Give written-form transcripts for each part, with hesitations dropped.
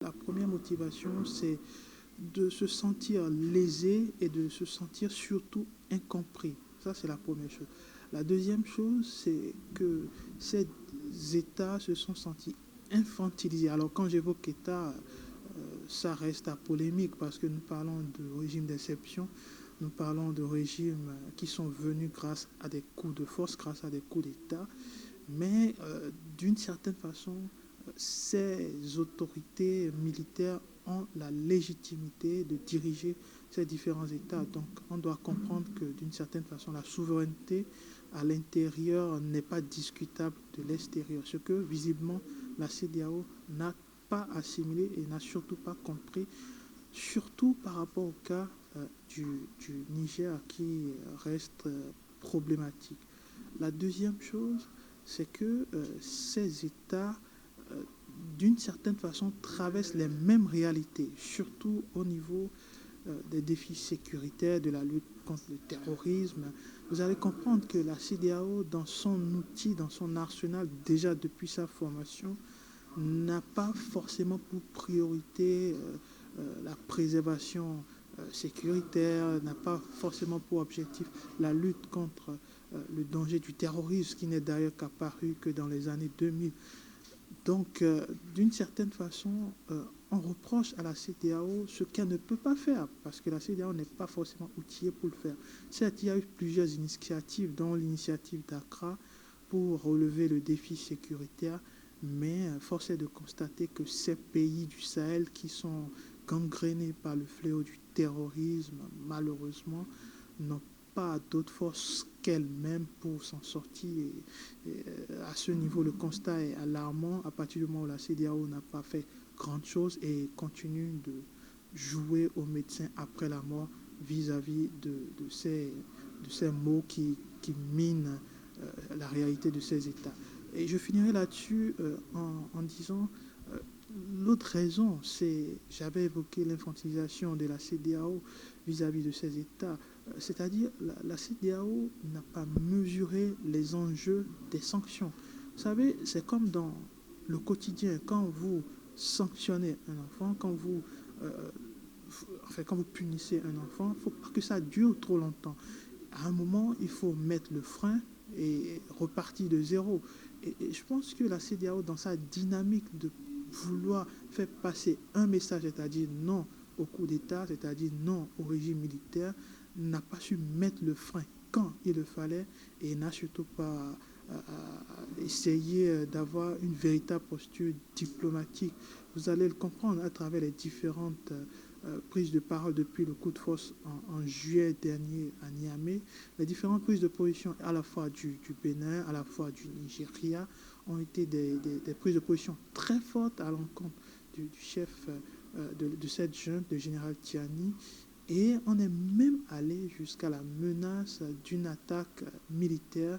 La première motivation, c'est de se sentir lésé et de se sentir surtout incompris. Ça, c'est la première chose. La deuxième chose, c'est que ces États se sont sentis infantilisés. Alors, quand j'évoque État, ça reste à polémique parce que nous parlons de régimes d'exception, nous parlons de régimes qui sont venus grâce à des coups de force, grâce à des coups d'État, mais d'une certaine façon, ces autorités militaires ont la légitimité de diriger ces différents États. Donc on doit comprendre que d'une certaine façon, la souveraineté à l'intérieur n'est pas discutable de l'extérieur, ce que visiblement la CEDEAO n'a pas assimilé et n'a surtout pas compris, surtout par rapport au cas du Niger qui reste problématique. La deuxième chose, c'est que ces États, euh, d'une certaine façon, traversent les mêmes réalités, surtout au niveau des défis sécuritaires, de la lutte contre le terrorisme. Vous allez comprendre que la CEDEAO, dans son outil, dans son arsenal, déjà depuis sa formation, n'a pas forcément pour priorité la préservation sécuritaire, n'a pas forcément pour objectif la lutte contre le danger du terrorisme, qui n'est d'ailleurs qu'apparu que dans les années 2000. Donc, d'une certaine façon, on reproche à la CEDEAO ce qu'elle ne peut pas faire, parce que la CEDEAO n'est pas forcément outillée pour le faire. Certes, il y a eu plusieurs initiatives, dont l'initiative d'Accra, pour relever le défi sécuritaire, mais force est de constater que ces pays du Sahel qui sont gangrénés par le fléau du terrorisme, malheureusement, n'ont pas d'autre force qu'elles-mêmes pour s'en sortir. À ce niveau, le constat est alarmant à partir du moment où la CEDEAO n'a pas fait grande chose et continue de jouer aux médecins après la mort vis-à-vis de ces mots qui minent la réalité de ces États. Et je finirai là-dessus en disant l'autre raison, c'est, j'avais évoqué l'infantilisation de la CEDEAO vis-à-vis de ces États, c'est-à-dire la CEDEAO n'a pas mesuré les enjeux des sanctions. Vous savez, c'est comme dans le quotidien, quand vous sanctionnez un enfant, euh, quand vous punissez un enfant, il ne faut pas que ça dure trop longtemps. À un moment, il faut mettre le frein et repartir de zéro. Et je pense que la CEDEAO, dans sa dynamique de vouloir faire passer un message, c'est-à-dire non au coup d'État, c'est-à-dire non au régime militaire, n'a pas su mettre le frein quand il le fallait et n'a surtout pas essayé d'avoir une véritable posture diplomatique. Vous allez le comprendre à travers les différentes prises de parole depuis le coup de force en juillet dernier à Niamey. Les différentes prises de position à la fois du Bénin, à la fois du Nigeria, ont été des prises de position très fortes à l'encontre du chef de cette junte, le général Tiani. Et on est même allé jusqu'à la menace d'une attaque militaire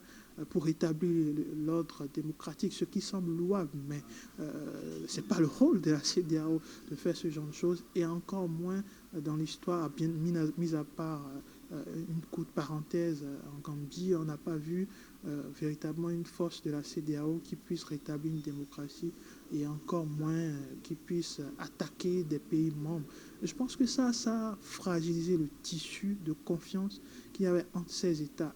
pour établir l'ordre démocratique, ce qui semble louable, mais ce n'est pas le rôle de la CEDEAO de faire ce genre de choses, et encore moins dans l'histoire, bien mis à part une courte parenthèse en Gambie, on n'a pas vu véritablement une force de la CEDEAO qui puisse rétablir une démocratie et encore moins qui puisse attaquer des pays membres. Je pense que ça a fragilisé le tissu de confiance qu'il y avait entre ces États